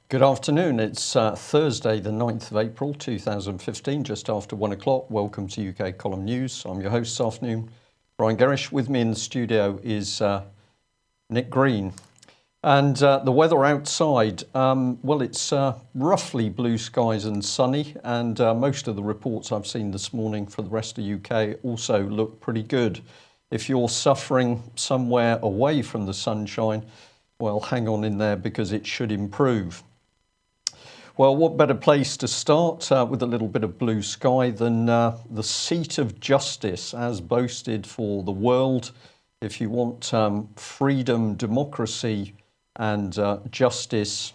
Good afternoon. It's Thursday, the 9th of April 2015, just after 1 o'clock. Welcome to UK Column News. I'm your host this afternoon, Brian Gerrish. With me in the studio is Nick Green. And the weather outside, well, it's roughly blue skies and sunny. And most of the reports I've seen this morning for the rest of the UK also look pretty good. If you're suffering somewhere away from the sunshine, well, hang on in there because it should improve. Well, what better place to start with a little bit of blue sky than the seat of justice as boasted for the world. If you want freedom, democracy and justice,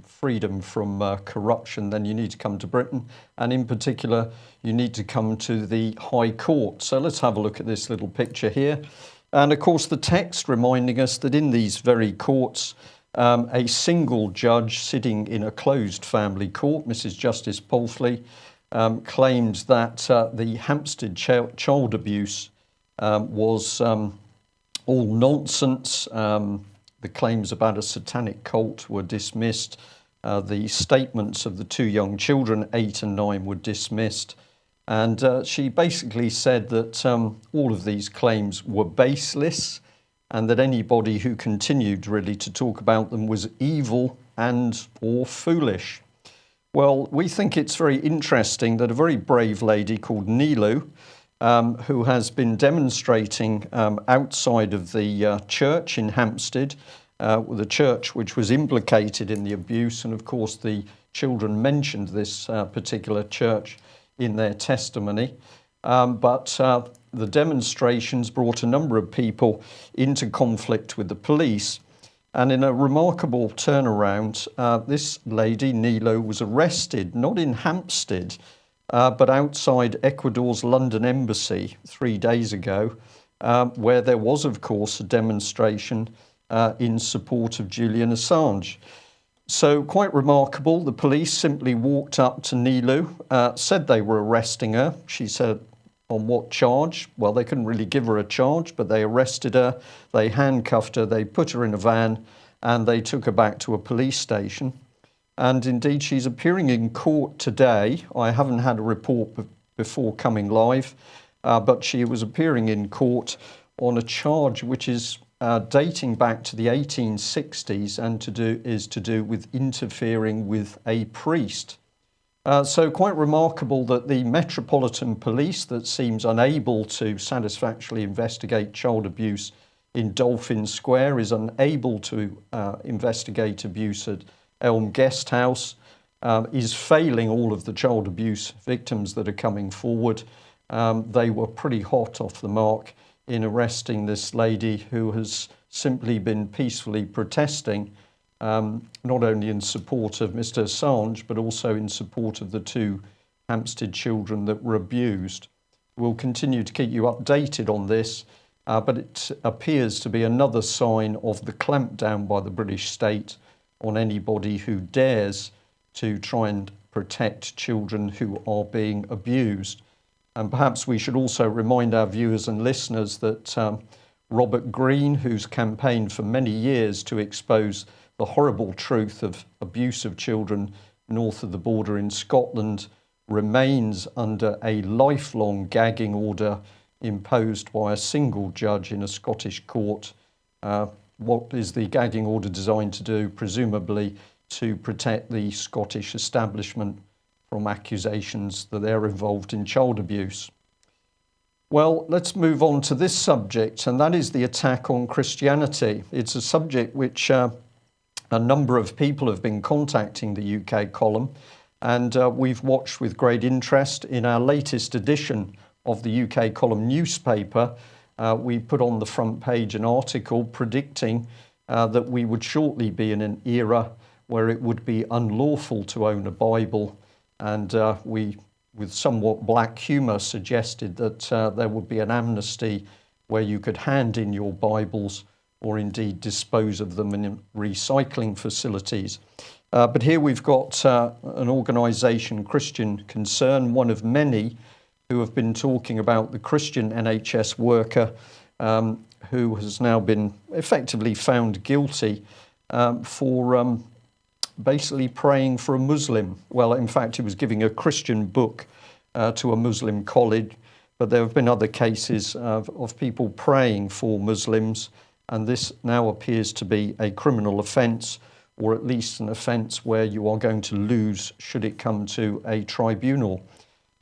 freedom from corruption, then you need to come to Britain. And in particular, you need to come to the High Court. So let's have a look at this little picture here. And of course, the text reminding us that in these very courts, a single judge sitting in a closed family court, Mrs. Justice Palfrey, claimed that the Hampstead child abuse was all nonsense. The claims about a satanic cult were dismissed. The statements of the two young children, 8 and 9, were dismissed. And she basically said that all of these claims were baseless, and that anybody who continued really to talk about them was evil and or foolish. Well, we think it's very interesting that a very brave lady called Nilu, who has been demonstrating outside of the church in Hampstead, the church which was implicated in the abuse, and of course the children mentioned this particular church in their testimony, but the demonstrations brought a number of people into conflict with the police. And in a remarkable turnaround, this lady, Nilu, was arrested, not in Hampstead, but outside Ecuador's London embassy 3 days ago, where there was, of course, a demonstration in support of Julian Assange. So quite remarkable. The police simply walked up to Nilu, said they were arresting her. She said, on what charge? Well, they couldn't really give her a charge, but they arrested her, they handcuffed her, they put her in a van, and they took her back to a police station. And indeed, she's appearing in court today. I haven't had a report before coming live, but she was appearing in court on a charge which is dating back to the 1860s and is to do with interfering with a priest. So quite remarkable that the Metropolitan Police, that seems unable to satisfactorily investigate child abuse in Dolphin Square, is unable to investigate abuse at Elm Guest House, is failing all of the child abuse victims that are coming forward. They were pretty hot off the mark in arresting this lady who has simply been peacefully protesting, not only in support of Mr. Assange, but also in support of the two Hampstead children that were abused. We'll continue to keep you updated on this, but it appears to be another sign of the clampdown by the British state on anybody who dares to try and protect children who are being abused. And perhaps we should also remind our viewers and listeners that Robert Greene, who's campaigned for many years to expose the horrible truth of abuse of children north of the border in Scotland, remains under a lifelong gagging order imposed by a single judge in a Scottish court. What is the gagging order designed to do? Presumably to protect the Scottish establishment from accusations that they're involved in child abuse. Well, let's move on to this subject, and that is the attack on Christianity. It's a subject which a number of people have been contacting the UK column, and we've watched with great interest. In our latest edition of the UK column newspaper, we put on the front page an article predicting that we would shortly be in an era where it would be unlawful to own a Bible, and we, with somewhat black humour, suggested that there would be an amnesty where you could hand in your Bibles or indeed dispose of them in recycling facilities. But here we've got an organisation, Christian Concern, one of many who have been talking about the Christian NHS worker who has now been effectively found guilty for basically praying for a Muslim. Well, in fact, he was giving a Christian book to a Muslim college, but there have been other cases of people praying for Muslims, and this now appears to be a criminal offence, or at least an offence where you are going to lose should it come to a tribunal.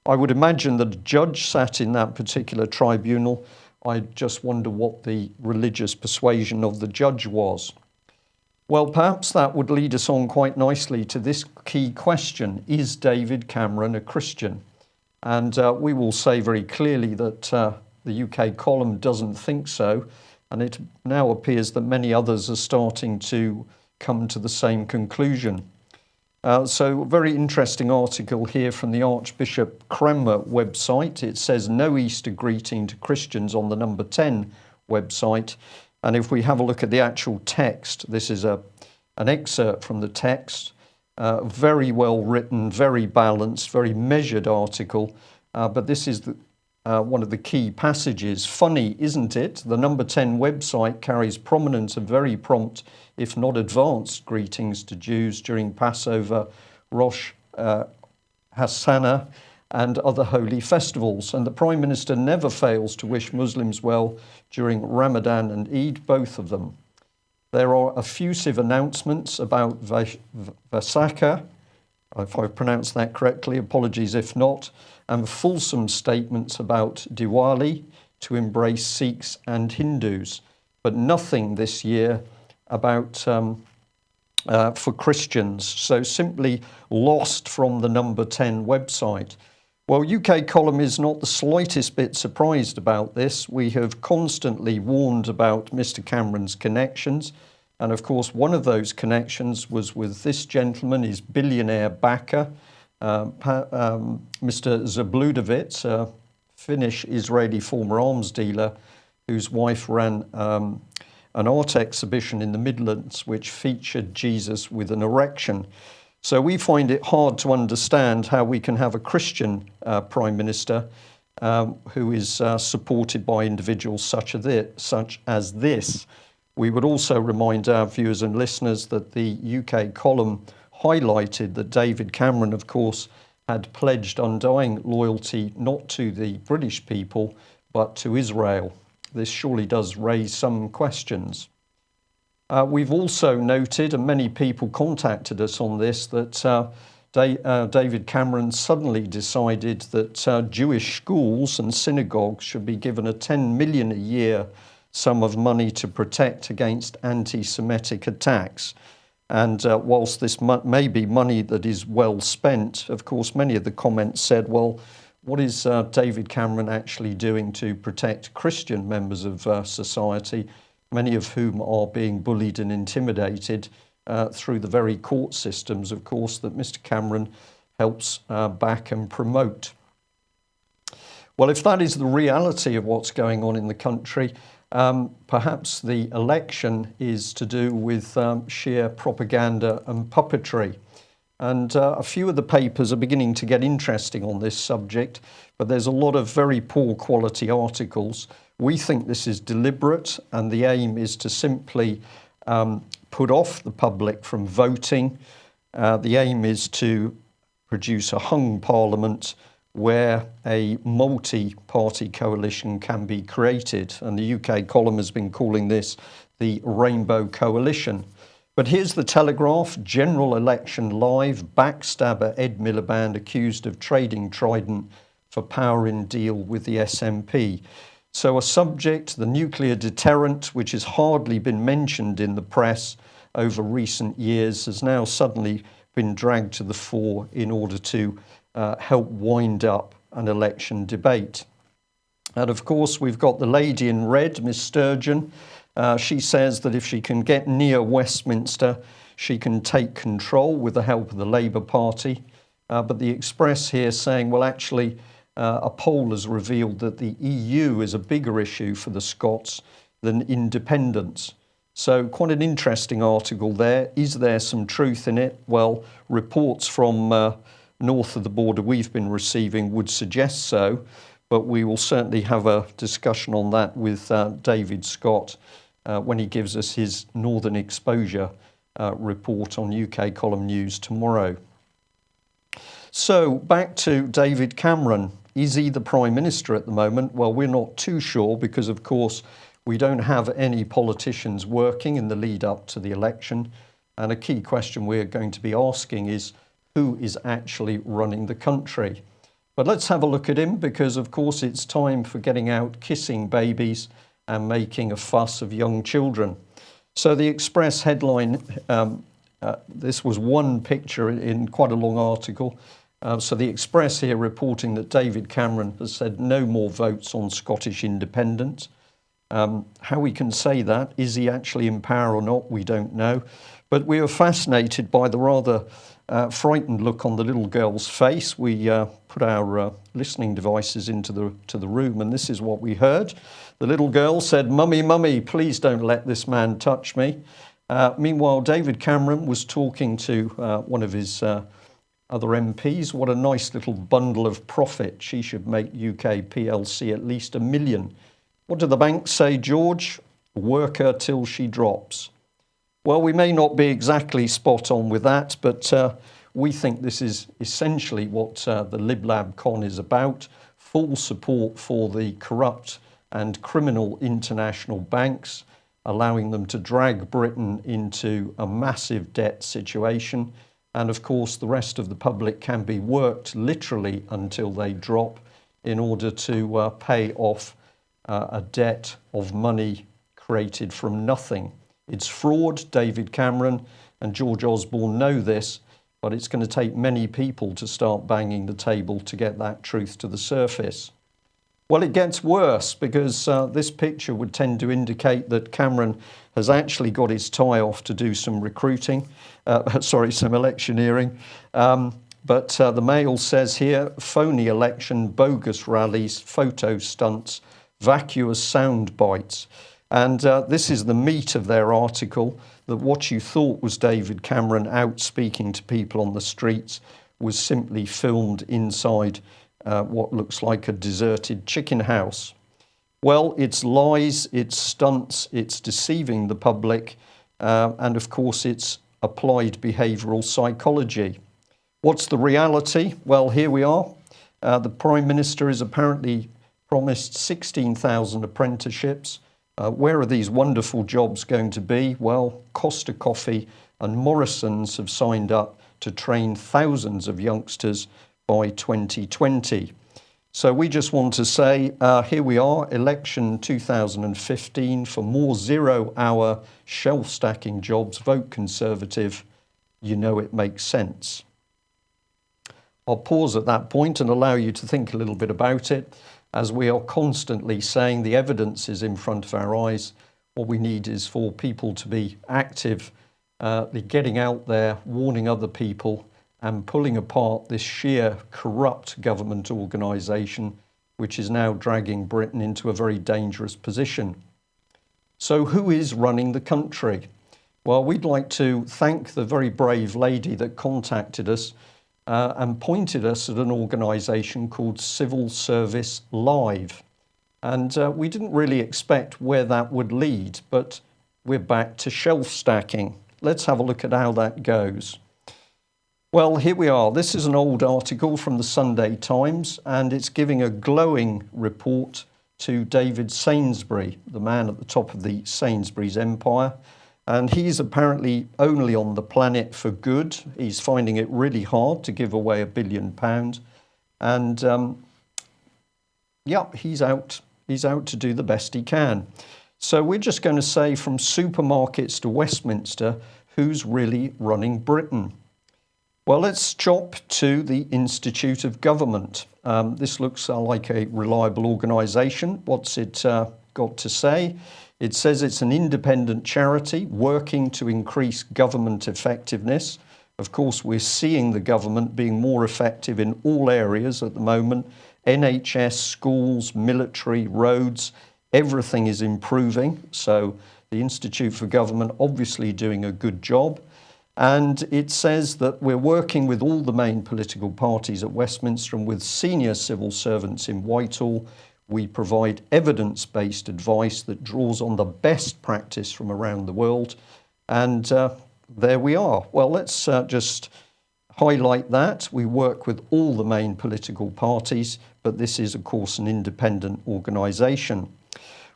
I would imagine that a judge sat in that particular tribunal. I just wonder what the religious persuasion of the judge was. Well, perhaps that would lead us on quite nicely to this key question: is David Cameron a Christian? And we will say very clearly that the UK column doesn't think so, and it now appears that many others are starting to come to the same conclusion. So a very interesting article here from the Archbishop Cranmer website. It says no Easter greeting to Christians on the Number 10 website. And if we have a look at the actual text, this is an excerpt from the text. Very well written, very balanced, very measured article. But this is one of the key passages. Funny, isn't it? The Number 10 website carries prominent and very prompt, if not advanced, greetings to Jews during Passover, Rosh Hashanah, and other holy festivals. And the Prime Minister never fails to wish Muslims well during Ramadan and Eid, both of them. There are effusive announcements about Vaisakha, if I've pronounced that correctly, apologies if not, and fulsome statements about Diwali to embrace Sikhs and Hindus, but nothing this year about for Christians, so simply lost from the Number 10 website. Well, UK column is not the slightest bit surprised about this. We have constantly warned about Mr. Cameron's connections, and of course one of those connections was with this gentleman, his billionaire backer, Mr. Zabludovitz, a Finnish Israeli former arms dealer whose wife ran an art exhibition in the Midlands which featured Jesus with an erection. So we find it hard to understand how we can have a Christian Prime Minister who is supported by individuals such as this. We would also remind our viewers and listeners that the UK column highlighted that David Cameron, of course, had pledged undying loyalty not to the British people, but to Israel. This surely does raise some questions. We've also noted, and many people contacted us on this, that David Cameron suddenly decided that Jewish schools and synagogues should be given a 10 million a year sum of money to protect against anti-Semitic attacks. And whilst this may be money that is well spent, of course, many of the comments said, well, what is David Cameron actually doing to protect Christian members of society, many of whom are being bullied and intimidated through the very court systems, of course, that Mr. Cameron helps back and promote? Well, if that is the reality of what's going on in the country, perhaps the election is to do with sheer propaganda and puppetry. And a few of the papers are beginning to get interesting on this subject, but there's a lot of very poor quality articles. We think this is deliberate, and the aim is to simply put off the public from voting. The aim is to produce a hung parliament where a multi-party coalition can be created. And the UK column has been calling this the Rainbow Coalition. But here's the Telegraph: general election live, backstabber Ed Miliband accused of trading Trident for power in deal with the SNP. So a subject, the nuclear deterrent, which has hardly been mentioned in the press over recent years, has now suddenly been dragged to the fore in order to help wind up an election debate. And of course, we've got the lady in red, Miss Sturgeon. She says that if she can get near Westminster, she can take control with the help of the Labour Party. But the Express here saying, well, actually, a poll has revealed that the EU is a bigger issue for the Scots than independence. So quite an interesting article there. Is there some truth in it? Well, reports from north of the border we've been receiving would suggest so, but we will certainly have a discussion on that with David Scott when he gives us his northern exposure report on UK Column News tomorrow. So back to David Cameron. Is he the Prime Minister at the moment? Well, we're not too sure because, of course, we don't have any politicians working in the lead up to the election. And a key question we're going to be asking is who is actually running the country? But let's have a look at him because, of course, it's time for getting out, kissing babies and making a fuss of young children. So the Express headline, this was one picture in quite a long article. So the Express here reporting that David Cameron has said no more votes on Scottish independence. How we can say that, is he actually in power or not, we don't know. But we were fascinated by the rather frightened look on the little girl's face. We put our listening devices into the room, and this is what we heard. The little girl said, "Mummy, mummy, please don't let this man touch me." Meanwhile, David Cameron was talking to one of his other MPs. What a nice little bundle of profit. She should make UK PLC at least $1 million. What do the banks say, George? Work her till she drops. Well, we may not be exactly spot on with that, but we think this is essentially what the Lib Lab Con is about. Full support for the corrupt and criminal international banks, allowing them to drag Britain into a massive debt situation. And of course, the rest of the public can be worked literally until they drop in order to pay off a debt of money created from nothing. It's fraud. David Cameron and George Osborne know this, but it's going to take many people to start banging the table to get that truth to the surface. Well, it gets worse because this picture would tend to indicate that Cameron has actually got his tie off to do some recruiting, some electioneering. But the Mail says here, phony election, bogus rallies, photo stunts, vacuous sound bites. And this is the meat of their article, that what you thought was David Cameron out speaking to people on the streets was simply filmed inside what looks like a deserted chicken house. Well, it's lies, it's stunts, it's deceiving the public, and of course it's applied behavioural psychology. What's the reality? Well, here we are. The Prime Minister is apparently promised 16,000 apprenticeships. Where are these wonderful jobs going to be? Well, Costa Coffee and Morrison's have signed up to train thousands of youngsters by 2020. So we just want to say, here we are, election 2015, for more zero-hour shelf-stacking jobs, vote Conservative. You know it makes sense. I'll pause at that point and allow you to think a little bit about it. As we are constantly saying, the evidence is in front of our eyes. What we need is for people to be active, getting out there, warning other people, and pulling apart this sheer corrupt government organisation, which is now dragging Britain into a very dangerous position. So who is running the country? Well, we'd like to thank the very brave lady that contacted us and pointed us at an organisation called Civil Service Live. And we didn't really expect where that would lead, but we're back to shelf stacking. Let's have a look at how that goes. Well, here we are. This is an old article from the Sunday Times, and it's giving a glowing report to David Sainsbury, the man at the top of the Sainsbury's empire. And he's apparently only on the planet for good. He's finding it really hard to give away £1 billion. And he's out to do the best he can. So we're just going to say, from supermarkets to Westminster, who's really running Britain? Well, let's chop to the Institute of Government. This looks like a reliable organisation. What's it got to say? It says it's an independent charity working to increase government effectiveness. Of course, we're seeing the government being more effective in all areas at the moment. NHS, schools, military, roads, everything is improving. So the Institute for Government obviously doing a good job. And it says that we're working with all the main political parties at Westminster and with senior civil servants in Whitehall. We provide evidence-based advice that draws on the best practice from around the world. And there we are. Well, let's just highlight that. We work with all the main political parties, but this is, of course, an independent organisation.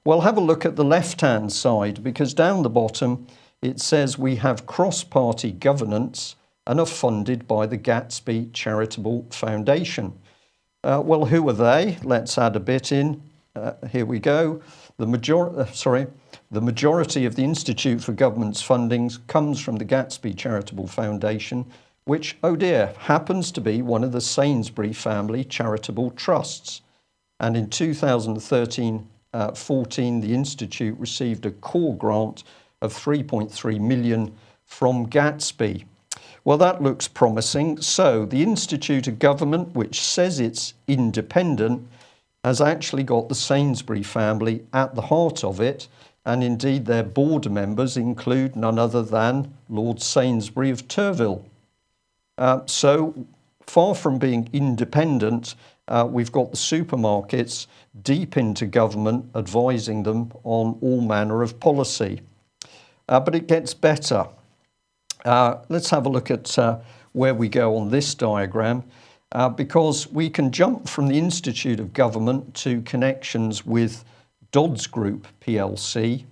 Well, have a look at the left-hand side, because down the bottom it says we have cross-party governance and are funded by the Gatsby Charitable Foundation. Well, who are they? Let's add a bit in. Here we go. The majority of the Institute for Government's fundings comes from the Gatsby Charitable Foundation, which, oh dear, happens to be one of the Sainsbury family charitable trusts. And in 2013-14, the Institute received a core grant of 3.3 million from Gatsby. Well, that looks promising. So the Institute of Government, which says it's independent, has actually got the Sainsbury family at the heart of it. And indeed, their board members include none other than Lord Sainsbury of Turville. So far from being independent, we've got the supermarkets deep into government, advising them on all manner of policy. But it gets better. Let's have a look at where we go on this diagram, because we can jump from the Institute of Government to connections with Dodds Group PLC.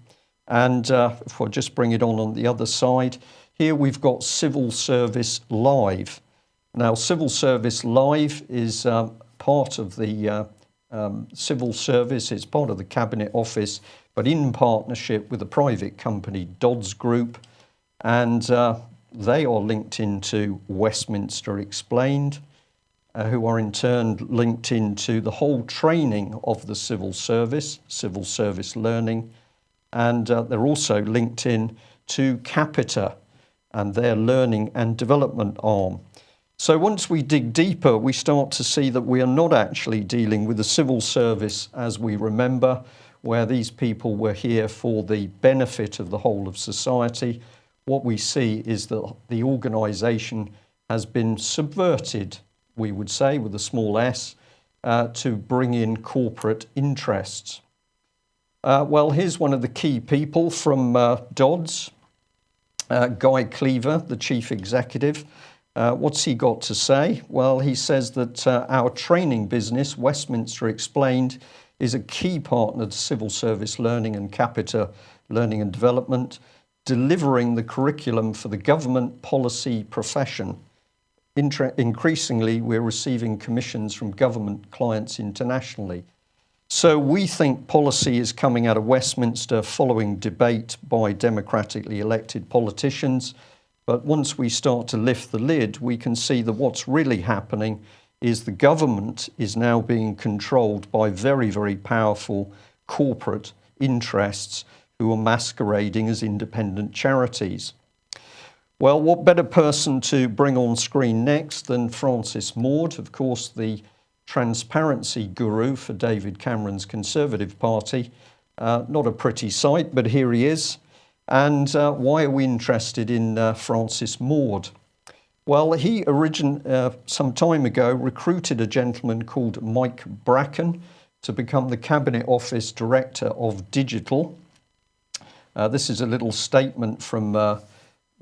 And if I just bring it on the other side, here we've got Civil Service Live. Now, Civil Service Live is part of the civil service. It's part of the Cabinet Office, but in partnership with a private company, Dodds Group. And they are linked into Westminster Explained, who are in turn linked into the whole training of the civil service learning. And they're also linked in to Capita and their learning and development arm. So once we dig deeper, we start to see that we are not actually dealing with the civil service as we remember, where these people were here for the benefit of the whole of society. What we see is that the organisation has been subverted, we would say, with a small s, to bring in corporate interests. Well, here's one of the key people from Dodds, Guy Cleaver, the chief executive. What's he got to say? Well, he says that our training business, Westminster Explained, is a key partner to civil service learning and Capita learning and development, delivering the curriculum for the government policy profession. Increasingly, we're receiving commissions from government clients internationally. So we think policy is coming out of Westminster following debate by democratically elected politicians. But once we start to lift the lid, we can see that what's really happening is the government is now being controlled by very, very powerful corporate interests who are masquerading as independent charities. Well, what better person to bring on screen next than Francis Maude, of course, the transparency guru for David Cameron's Conservative Party. Not a pretty sight, but here he is. And why are we interested in Francis Maude? Well, he some time ago recruited a gentleman called Mike Bracken to become the Cabinet Office Director of Digital. This is a little statement from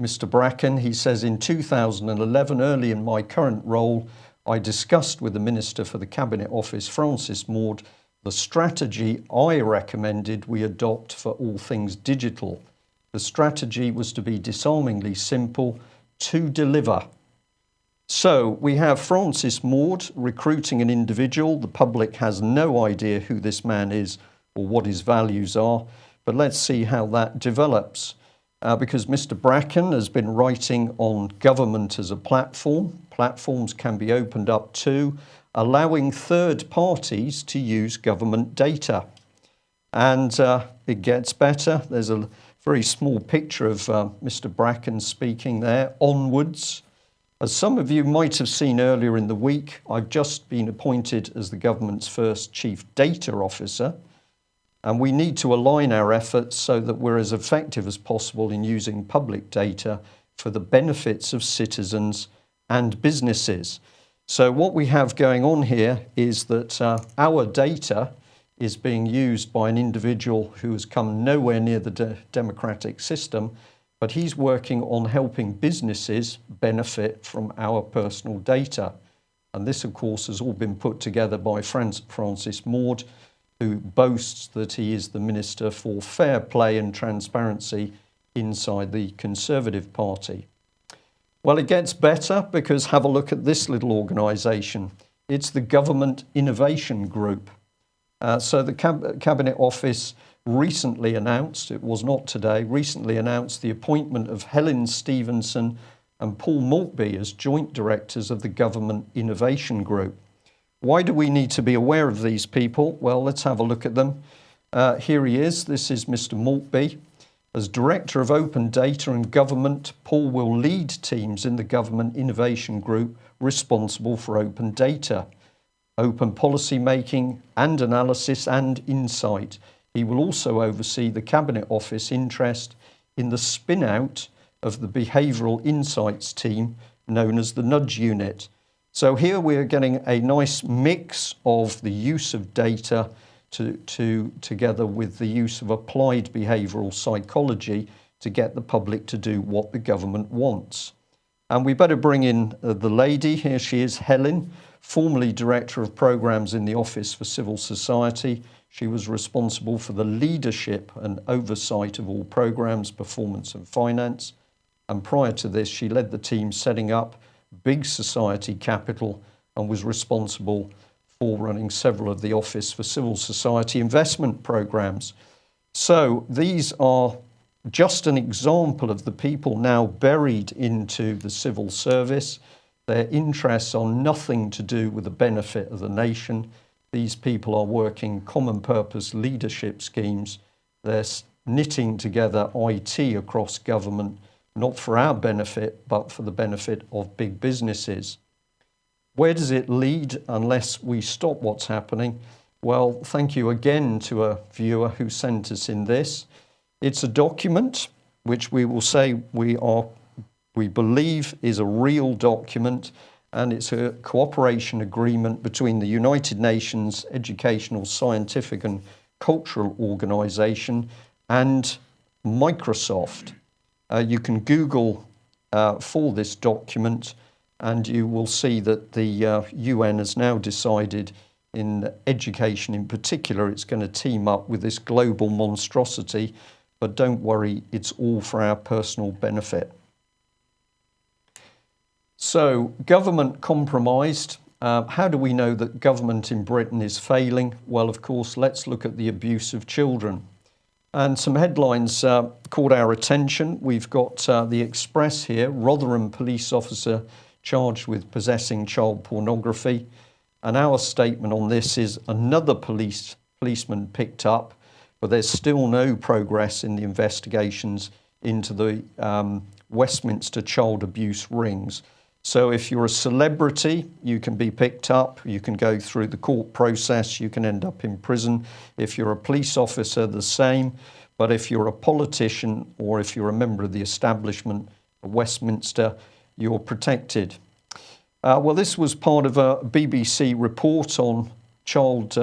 Mr. Bracken. He says, in 2011, early in my current role, I discussed with the Minister for the Cabinet Office, Francis Maude, the strategy I recommended we adopt for all things digital. The strategy was to be disarmingly simple to deliver. So we have Francis Maude recruiting an individual. The public has no idea who this man is or what his values are, but let's see how that develops. Because Mr. Bracken has been writing on government as a platform. Platforms can be opened up to, allowing third parties to use government data. And it gets better. There's a very small picture of Mr. Bracken speaking there, onwards. As some of you might have seen earlier in the week, I've just been appointed as the government's first Chief Data Officer. And we need to align our efforts so that we're as effective as possible in using public data for the benefits of citizens and businesses. So what we have going on here is that our data is being used by an individual who has come nowhere near the democratic system but he's working on helping businesses benefit from our personal data. And this, of course, has all been put together by Francis Maude, who boasts that he is the Minister for Fair Play and Transparency inside the Conservative Party. Well, it gets better, because have a look at this little organisation. It's the Government Innovation Group. So the Cabinet Office recently announced, it was not today, recently announced the appointment of Helen Stevenson and Paul Maltby as joint directors of the Government Innovation Group. Why do we need to be aware of these people? Well, let's have a look at them. Here he is. This is Mr. Maltby. As Director of Open Data and Government, Paul will lead teams in the Government Innovation Group responsible for open data, open policy making and analysis and insight. He will also oversee the Cabinet Office interest in the spin-out of the Behavioural Insights team known as the Nudge Unit. So here we are getting a nice mix of the use of data together with the use of applied behavioural psychology to get the public to do what the government wants. And we better bring in the lady. Here she is, Helen, formerly Director of Programmes in the Office for Civil Society. She was responsible for the leadership and oversight of all programmes, performance and finance. And prior to this, she led the team setting up Big Society Capital and was responsible for running several of the Office for Civil Society investment programmes. So these are just an example of the people now buried into the civil service. Their interests are nothing to do with the benefit of the nation. These people are working common purpose leadership schemes. They're knitting together IT across government, not for our benefit, but for the benefit of big businesses. Where does it lead unless we stop what's happening? Well, thank you again to a viewer who sent us in this. It's a document which we will say we believe is a real document, and it's a cooperation agreement between the United Nations Educational, Scientific and Cultural Organization and Microsoft. You can Google for this document and you will see that the UN has now decided in education in particular it's going to team up with this global monstrosity, but don't worry, it's all for our personal benefit. So, government compromised. How do we know that government in Britain is failing? Well, of course, let's look at the abuse of children. And some headlines caught our attention. We've got the Express here, Rotherham police officer charged with possessing child pornography. And our statement on this is another policeman picked up, but there's still no progress in the investigations into the Westminster child abuse rings. So if you're a celebrity, you can be picked up, you can go through the court process, you can end up in prison. If you're a police officer, the same. But if you're a politician or if you're a member of the establishment of Westminster, you're protected. Well, this was part of a BBC report on child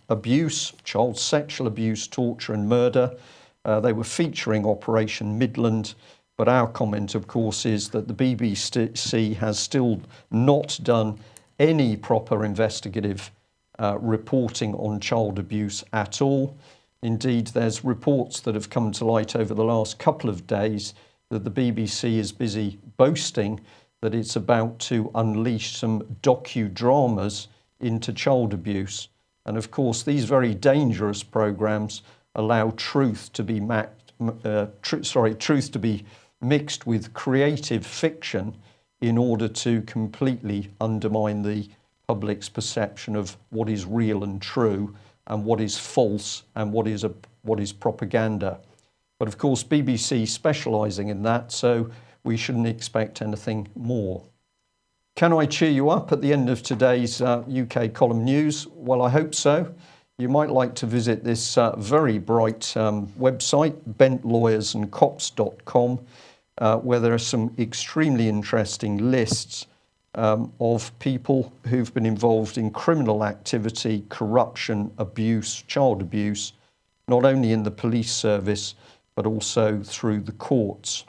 abuse, child sexual abuse, torture and murder. They were featuring Operation Midland. But our comment, of course, is that the BBC has still not done any proper investigative reporting on child abuse at all. Indeed, there's reports that have come to light over the last couple of days that the BBC is busy boasting that it's about to unleash some docudramas into child abuse. And of course, these very dangerous programmes allow truth to be mixed with creative fiction in order to completely undermine the public's perception of what is real and true and what is false and what is propaganda. But of course, BBC specialising in that, so we shouldn't expect anything more. Can I cheer you up at the end of today's UK column news? Well, I hope so. You might like to visit this very bright website, bentlawyersandcops.com, where there are some extremely interesting lists of people who've been involved in criminal activity, corruption, abuse, child abuse, not only in the police service, but also through the courts.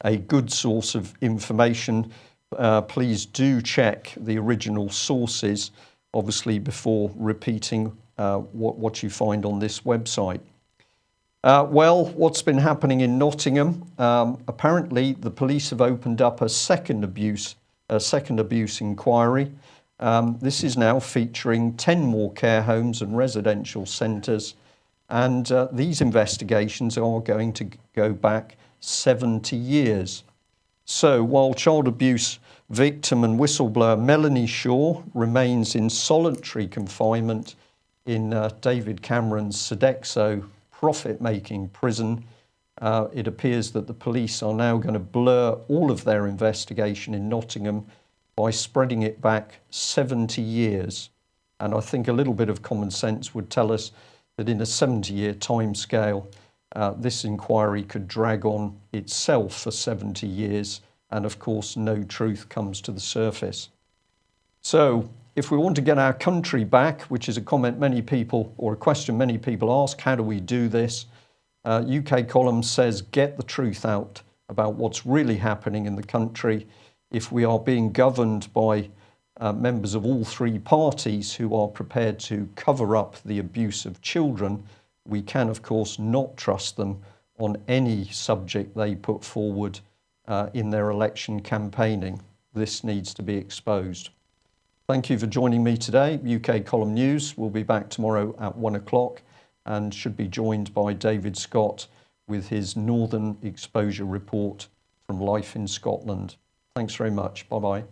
a good source of information. Please do check the original sources, obviously, before repeating what you find on this website. Well, what's been happening in Nottingham? Apparently, the police have opened up a second abuse inquiry. This is now featuring 10 more care homes and residential centres, and these investigations are going to go back 70 years. So while child abuse victim and whistleblower Melanie Shaw remains in solitary confinement in David Cameron's Sodexo profit-making prison, it appears that the police are now going to blur all of their investigation in Nottingham by spreading it back 70 years. And I think a little bit of common sense would tell us that in a 70-year timescale, this inquiry could drag on itself for 70 years, and of course no truth comes to the surface. So if we want to get our country back, which is a comment many people, or a question many people ask, how do we do this? UK Column says get the truth out about what's really happening in the country. If we are being governed by members of all three parties who are prepared to cover up the abuse of children, we can, of course, not trust them on any subject they put forward in their election campaigning. This needs to be exposed. Thank you for joining me today. UK Column News will be back tomorrow at 1 o'clock and should be joined by David Scott with his Northern Exposure Report from Life in Scotland. Thanks very much. Bye-bye.